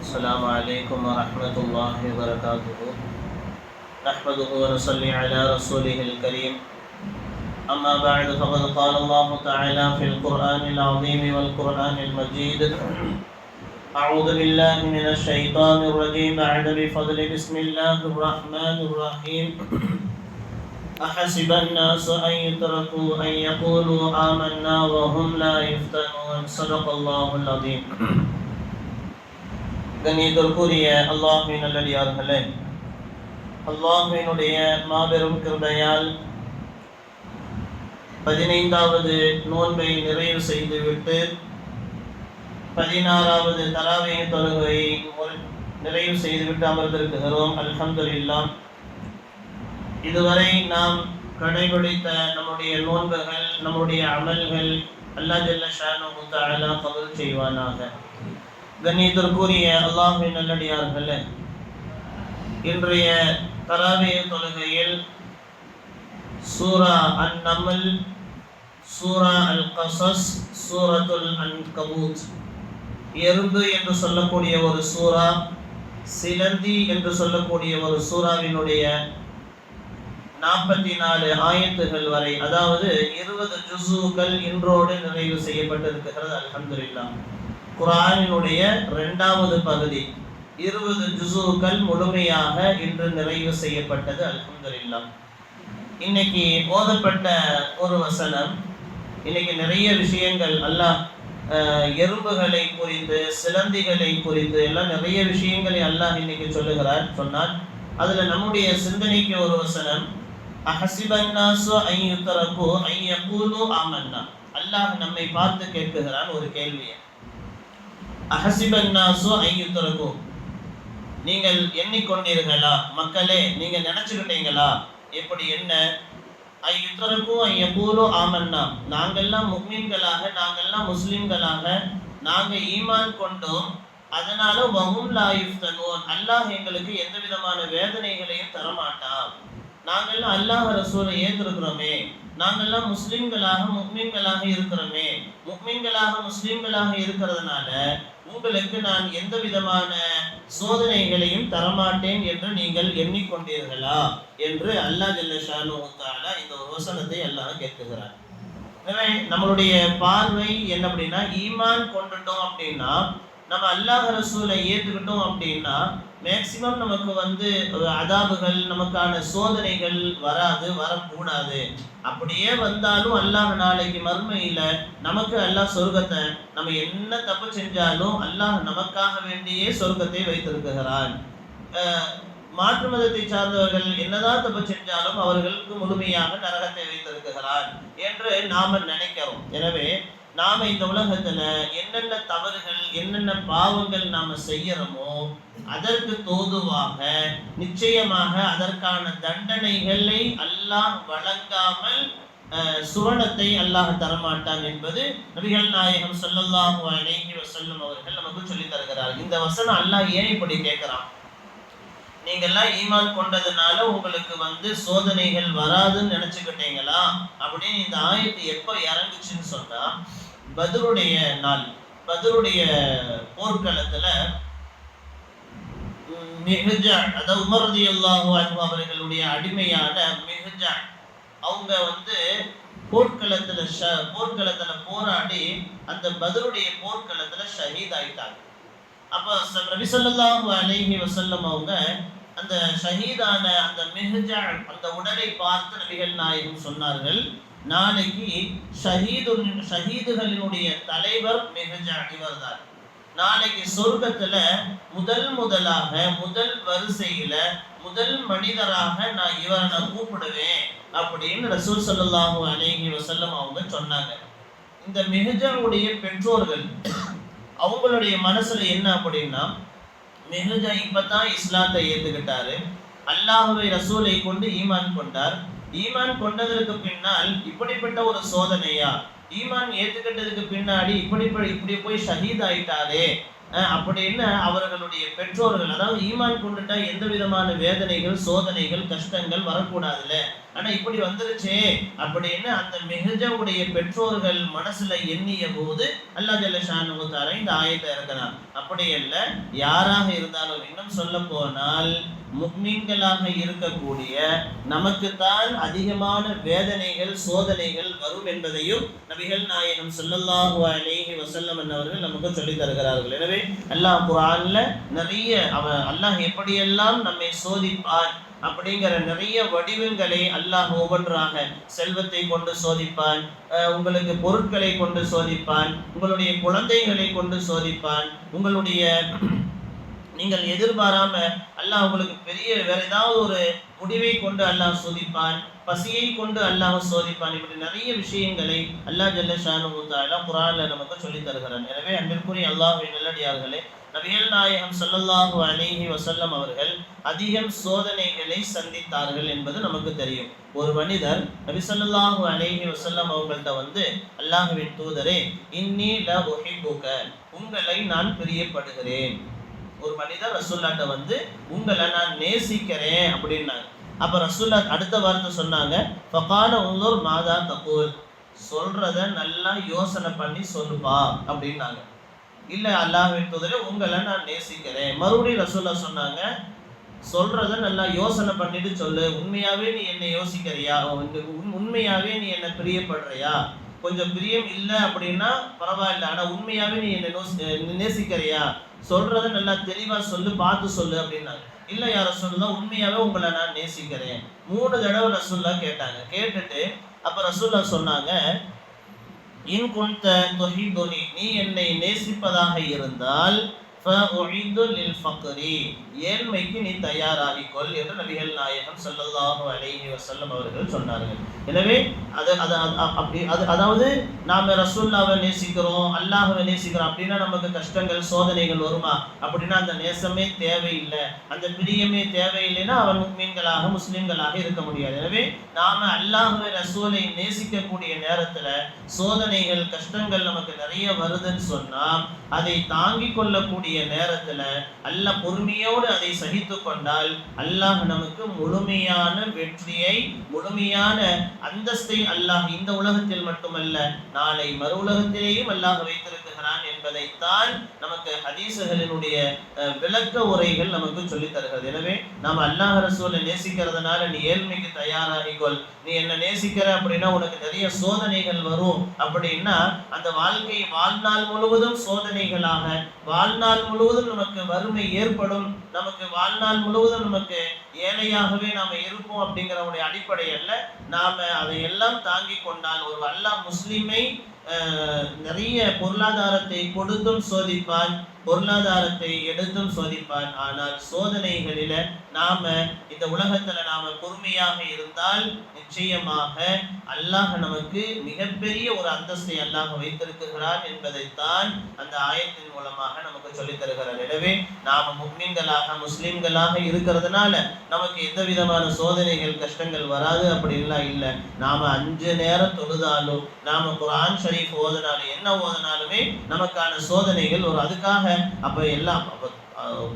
السلام عليكم ورحمة الله وبركاته. نحمده ونصلي على رسوله الكريم. أما بعد فقد قال الله تعالى في القرآن العظيم والقرآن المجيد: أعوذ بالله من الشيطان الرجيم. بعد بفضل بسم الله الرحمن الرحيم. أحسب الناس أن يتركوا أن يقولوا آمنا وهم لا يفتنون. صدق الله العظيم. கண்ணியத்திற்குரிய அல்லாஹ்வின் நல்லடியார்களே, அல்லாஹ்வினுடைய மாபெரும் கிருபையால் 15வது நோன்பை நிறைவு செய்துவிட்டு 16வது தராவீஹ் தொழுகையை நிறைவு செய்துவிட்டு அமர்ந்திருக்கிறோம். அல்ஹம்துலில்லாஹ். இதுவரை நாம் கடைபிடித்த நம்முடைய நோன்புகள், நம்முடைய அமல்கள் அல்லாஹ் ஜல்ல ஷானுஹு தஆலா கபூல் செய்வானாக. கண்ணியத்திற்குரிய அல்லாஹ்வின் நல்லடியார்களே, இன்றைய தராவீஹ் தொழுகையில் சூரா அன்-நம்ல், சூரா அல்-கஸஸ், சூரத்துல் அன்கபூத், எறும்பு என்று சொல்லக்கூடிய ஒரு சூரா, சிலந்தி என்று சொல்லக்கூடிய ஒரு சூராவினுடைய 44 ஆயத்துகள் வரை, அதாவது 20 ஜுஸூகள் இன்றோடு நிறைவு செய்யப்பட்டிருக்கிறது. அல்ஹம்துலில்லாஹ். குர்ஆனினுடைய 2வது பகுதி 20 ஜுஸூகள் முழுமையாக இன்று நிறைவு செய்யப்பட்டது. அல்ஹம்துலில்லாஹ். இன்னைக்கு ஓதப்பட்ட ஒரு வசனம், இன்னைக்கு நிறைய விஷயங்கள் அல்லாஹ் எறும்புகளை குறித்து, சிலந்திகளை குறித்து எல்லாம் நிறைய விஷயங்களை அல்லாஹ் இன்னைக்கு சொன்னார். அதுல நம்முடைய சிந்தனைக்கு ஒரு வசனம், அஹஸிபன் நாஸு அன் யுத்ரகு அன் யகூலு ஆமன்னா. அல்லாஹ் நம்மை பார்த்து கேட்கிறான் ஒரு கேள்வியை. அஹஸிபன் நாஸு அன் யுத்ரகு, நீங்கள் எண்ணிக்கொண்டீர்களா மக்களே, நீங்க நினைச்சுக்கிட்டீங்களா? எப்படி என்ன? அன் யுத்ரகு அன் யகூலு ஆமன்னா, நாங்கெல்லாம் முஃமின்களாக, நாங்கெல்லாம் முஸ்லிம்களாக, நாங்க ஈமான் கொண்டோம், அதனால வஹும் லா யுஃப்தனூன், அல்லாஹ் எங்களுக்கு எந்த விதமான வேதனைகளையும் தரமாட்டான். நாங்கெல்லாம் அல்லாஹ் ரசூலை ஏற்றிருக்கிறோமே, நாங்கெல்லாம் முஸ்லிம்களாக முஃமின்களாக இருக்கிறோமே, முஃமின்களாக முஸ்லிம்களாக இருக்கிறதுனால உங்களுக்கு நான் எந்த விதமான சோதனைகளையும் தரமாட்டேன் என்று நீங்கள் எண்ணிக்கொண்டீர்களா என்று அல்லாஹ் ஜல்ல ஷானுஹு தஆலா இந்த ஒரு வசனத்தை அல்லாஹ் கேட்கிறார். எனவே நம்மளுடைய பார்வை என்ன அப்படின்னா, ஈமான் கொண்டுட்டோம் அப்படின்னா, நம்ம அல்லாஹ் ரசூலை ஏற்றுக்கிட்டோம் அப்படின்னா மேக்சிமம் நமக்கு அதாபுகள், நமக்கான சோதனைகள் வராது, வரக்கூடாது. அப்படியே வந்தாலும் அல்லாஹ் நாளைக்கு மறுமையில நமக்கு அல்லாஹ் சொர்க்கத்தை, நம்ம என்ன தப்பு செஞ்சாலும் அல்லாஹ் நமக்காக வேண்டியே சொர்க்கத்தை வைத்திருக்கிறான். மாற்று மதத்தை சார்ந்தவர்கள் என்னதான் தப்பு செஞ்சாலும் அவர்களுக்கு முழுமையாக நரகத்தை வைத்திருக்கிறான் என்று நாம நினைக்கிறோம். எனவே நாம இந்த உலகத்துல என்னென்ன தவறுகள், என்னென்ன பாவங்கள் நாம செய்யறோமோ அதற்கு தோதுவாக நிச்சயமாக அதற்கான தண்டனைகளை அல்லாஹ் வழங்காமல் சுவனத்தை அல்லாஹ் தரமாட்டான் என்பது நபிகள் நாயகம் ஸல்லல்லாஹு அலைஹி வஸல்லம் அவர்கள் நமக்கு சொல்லி தருகிறார். இந்த வசனம் அல்லாஹ் ஏன் இப்படி கேட்கிறான்? நீங்கெல்லாம் ஈமான் கொண்டதுனால உங்களுக்கு சோதனைகள் வராதுன்னு நினைச்சுக்கிட்டீங்களா அப்படின்னு இந்த ஆயத்து எப்ப இறங்குச்சுன்னு சொன்னா, பத்ருடைய நாள், பத்ருடைய போர்க்களத்துல மிஹ்ஜான், அதாவது உமர் ரலியல்லாஹு அன்ஹு அவர்களுடைய அடிமையான மிஹ்ஜான், அவங்க போர்க்களத்துல போராடி அந்த பத்ருடைய போர்க்களத்துல ஷஹீத் ஆயிட்டாங்க. அப்ப நபி ஸல்லல்லாஹு அலைஹி வஸல்லம் அவங்க அந்த ஷஹீதான அந்த மிஹ்ஜான் அந்த உடலை பார்த்து நபிகள் நாயகம் சொன்னார்கள், நாளைக்கு ஷஹீதுகளினுடைய தலைவர் மிஹ்ஜான் இவர்தான். நாளைக்கு சொர்க்கத்துல முதலாக முதல் வரிசையில முதல் மனிதராக இவரை நான் கூப்பிடுவேன் அப்படின்னு ரசூல் ஸல்லல்லாஹு அலைஹி வஸல்லம் அவங்க சொன்னாங்க. இந்த மிஹ்ஜானுடைய பெற்றோர்கள் அவங்களுடைய மனசுல என்ன அப்படின்னா, மிஹ்ஜான் இப்பதான் இஸ்லாத்தை ஏத்துக்கிட்டாரு, அல்லாஹ்வை ரசூலை கொண்டு ஈமான் கொண்டார், ஈமான் கொண்டதற்கு பின்னால் இப்படிப்பட்ட ஒரு சோதனையா, ஈமான் ஏத்துக்கிட்டதுக்கு பின்னாடி இப்படி போய் ஷஹீத் ஆயிட்டாரே அப்படின்னு அவர்களுடைய பெற்றோர்கள், அதாவது ஈமான் கொண்டுட்டா எந்த விதமான வேதனைகள், சோதனைகள், கஷ்டங்கள் வரக்கூடாதுல்ல, ஆனா இப்படி வந்துருச்சே அப்படின்னு அந்த மிஹ்ஜவுடைய பெற்றோர்கள் மனசுல எண்ணிய போது அல்லாஹ் ஜல்ல ஷானுஹு தஆலா இந்த ஆயத்தை இறக்குறான். அப்படி அல்ல, யாராக இருந்தாலும், இன்னும் சொல்ல போனால் முஃமின்களாக இருக்கக்கூடிய நமக்குத்தான் அதிகமான வேதனைகள் சோதனைகள் வரும் என்பதையும் நபிகள் நாயகம் ஸல்லல்லாஹு அலைஹி வஸல்லம் அவர்கள் நமக்கு சொல்லித் தருகிறார்கள். எனவே அல்லாஹ் குர்ஆன்ல நிறைய அல்லாஹ் எப்படியெல்லாம் நம்மை சோதிப்பான் அப்படிங்கிற நிறைய வடிவங்களை அல்லாஹ் ஒவ்வொன்றாக, செல்வத்தை கொண்டு சோதிப்பான், உங்களுக்கு பொருட்களை கொண்டு சோதிப்பான், உங்களுடைய குழந்தைகளை கொண்டு சோதிப்பான், உங்களுடைய நீங்கள் எதிர்பாராம அல்லாஹ் உங்களுக்கு பெரிய வேற ஏதாவது ஒரு முடிவை கொண்டு அல்லாஹ் சோதிப்பான், பசியை கொண்டு அல்லாஹ் சோதிப்பான். இப்படி நிறைய விஷயங்களை அல்லாஹ் ஜல்ல ஷானுஹு தஆலா குர்ஆன்ல நமக்கு சொல்லித் தருகிறான். எனவே அன்பிற்குரிய அல்லாஹ்வின் நல்லடியார்களே, நபிகள் நாயகம் ஸல்லல்லாஹு அலைஹி வஸல்லம் அவர்கள் அதிகம் சோதனைகளை சந்தித்தார்கள் என்பது நமக்கு தெரியும். ஒரு மனிதர் நபி ஸல்லல்லாஹு அலைஹி வஸல்லம் அவங்கள்ட்ட அல்லாஹ்வின் தூதரே, இன்னி லா உஹிப்புக, உங்களை நான் பிரியப்படுகிறேன். ஒரு மனிதர் ரசூலுல்லாஹ்ட்ட உங்களை நான் நேசிக்கிறேன் அப்படின்னாங்க. அப்ப ரசூலுல்லாஹ் அடுத்த வார்த்தை சொன்னாங்க, ஃபகால உன்துர் மாதா தகூல், சொல்றத நல்லா யோசனை பண்ணி சொல்லுப்பா அப்படின்னாங்க. இல்ல அல்லாஹ்வின் தூதரே, உங்களை நான் நேசிக்கிறேன். மறுபடியும் ரசூலுல்லாஹ் சொன்னாங்க, சொல்றத நல்லா யோசனை பண்ணிட்டு சொல்லு. உண்மையாவே நீ என்னை யோசிக்கிறியா? உண்மையாவே நீ என்ன பிரியப்படுறியா? கொஞ்சம் பிரியம் இல்லை அப்படின்னா பரவாயில்ல, ஆனா உண்மையாவே நீ என்ன நேசிக்கிறியா? சொல்றத நல்லா தெளிவா சொல்லு, பார்த்து சொல்லு அப்படின்னாங்க. இல்ல யா ரசூலுல்லாஹ், உண்மையாவே உங்களை நான் நேசிக்கிறேன். 3 தடவை ரசூலுல்லாஹ் கேட்டாங்க. கேட்டுட்டு அப்ப ரசூலுல்லாஹ் சொன்னாங்க, இன் குன்த துஹிப்புனி, நீ என்னை நேசிப்பதாக இருந்தால் ஃபஉஇது லில் ஃபக்ரி, ஏழ்மைக்கு நீ தயாராகிக்கொள் என்று நபிகள் நாயகம் ஸல்லல்லாஹு அலைஹி வஸல்லம் அவர்கள் சொன்னார்கள். எனவே அதாவது நாம ரசூலுல்லாஹ்வை நேசிக்கிறோம், அல்லாஹ்வை நேசிக்கிறோம் அப்படின்னா நமக்கு கஷ்டங்கள் சோதனைகள் வருமா? அப்படின்னா அந்த நேசமே தேவையில்லை, அந்த பிரியமே தேவையில்லைன்னா அவன் முஃமின்களாக முஸ்லிம்களாக இருக்க முடியாது. எனவே நாம அல்லாஹ்வை ரசூலை நேசிக்கக்கூடிய நேரத்துல சோதனைகள் கஷ்டங்கள் நமக்கு நிறைய வருதுன்னு சொன்னா அதை தாங்கிக் கொள்ளக்கூடிய நேரத்துல அல்லாஹ் பொறுமையோடு அதை சகித்து கொண்டால் அல்லாஹ் நமக்கு முழுமையான வெற்றியை, முழுமையான அந்தஸ்தை அல்லாஹ் இந்த உலகத்தில் மட்டுமல்ல நாளை மறு உலகத்திலேயும் அல்லாஹ் வைத்திருக்கிறான் என்பதைத்தான் நமக்கு ஹதீசுகளினுடைய விளக்க உரைகள் நமக்கு சொல்லித் தருகிறது. எனவே நாம் அல்லாஹ் ரசூலை நேசிக்கிறதுனால நீ ஏழ்மைக்கு தயாராகிக்கொள், நீ என்ன நேசிக்கிற அப்படின்னா உனக்கு நிறைய சோதனைகள் வரும் அப்படின்னா அந்த வாழ்க்கை வாழ்நாள் முழுவதும் சோதனைகளாக, வாழ்நாள் முழுவதும் நமக்கு வறுமை ஏற்படும், நமக்கு வாழ்நாள் முழுவதும் நமக்கு ஏழையாகவே நாம இருப்போம் அப்படிங்கிற அடிப்படையில் நாம அதையெல்லாம் தாங்கி கொண்டால் ஒரு அல்லாஹ் முஸ்லிமை நிறைய பொருளாதாரத்தை கொடுத்தும் சோதிப்பான், பொருளாதாரத்தை எடுத்தும் சோதிப்பான். ஆனால் சோதனைகளில நாம இந்த உலகத்துல நாம பொறுமையாக இருந்தால் நிச்சயமாக அல்லாஹ் நமக்கு மிகப்பெரிய ஒரு அந்தஸ்தை அல்லாஹ் வைத்திருக்கிறான் என்பதைத்தான் அந்த ஆயத்தின் மூலமாக நமக்கு சொல்லித் தருகிறார். எனவே நாம முஃமின்களாக முஸ்லிம்களாக இருக்கிறதுனால நமக்கு எந்த விதமான சோதனைகள் கஷ்டங்கள் வராது அப்படின்லாம் இல்லை. நாம 5 நேரம் தொழுதாலும், நாம குர்ஆன் ஷரீஃப் ஓதினாலும், என்ன ஓதினாலுமே நமக்கான சோதனைகள் ஒரு அதுக்காக அப்ப எல்லாம்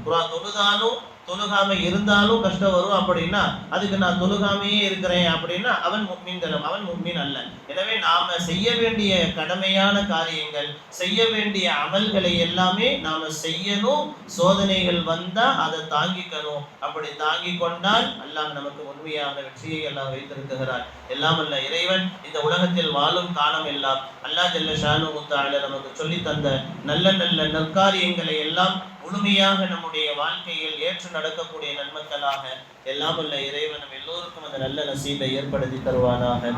குர்ஆன் தொழுதாலும் தொழுகாம இருந்தாலும் கஷ்டம் வரும் அப்படின்னா அதுக்கு நான் தொழுகாமையே இருக்கிறேன் அப்படின்னா அவன் முஃமின் அல்ல. எனவே நாம செய்ய வேண்டிய கடமையான காரியங்கள், செய்ய வேண்டிய அமல்களை எல்லாமே நாம செய்யணும். சோதனைகள் வந்தா அதை தாங்கிக்கணும். அப்படி தாங்கி கொண்டால் அல்லாஹ் நமக்கு உண்மையான வெற்றியை எல்லாம் வைத்திருக்கிறார். எல்லாம் அல்ல இறைவன் இந்த உலகத்தில் வாழும் காலம் எல்லாம் அல்லாஹ் ஜல்ல ஷானுஹு தஆலா நமக்கு சொல்லி தந்த நல்ல நல்ல நற்காரியங்களை எல்லாம் முழுமையாக நம்முடைய வாழ்க்கையில் ஏற்று நடக்கக்கூடிய நன்மக்களாக எல்லாம் அல்ல இறைவன் நம் எல்லோருக்கும் அந்த நல்ல நசீபை ஏற்படுத்தி தருவானாக.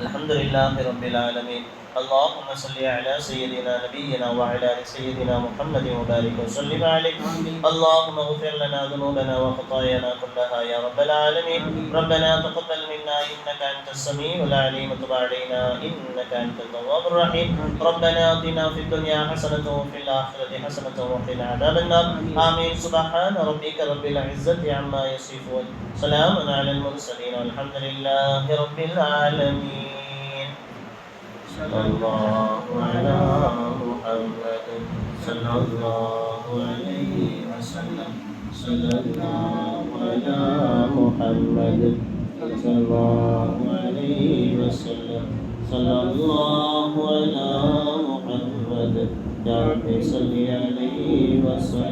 அல்ஹம்துலில்லாஹி ரப்பில் ஆலமீன். اللهم صل على سيدنا نبينا وعلى ال سيدنا محمد وبارك وسلم عليه. اللهم اغفر لنا ذنوبنا وخطايانا كلها يا رب العالمين. ربنا تقبل منا انك انت السميع العليم وتب علينا انك انت التواب الرحيم. ربنا آتنا في الدنيا حسنة وفي الآخرة حسنة وقنا عذاب النار. آمين. سبحان ربك رب العزة عما يصفون. سلام على المرسلين والحمد لله رب العالمين. صلى الله على محمد صلى الله عليه وسلم. صلى الله على محمد صلى الله عليه وسلم. صلى الله على محمد يا رب صل عليه وسلم.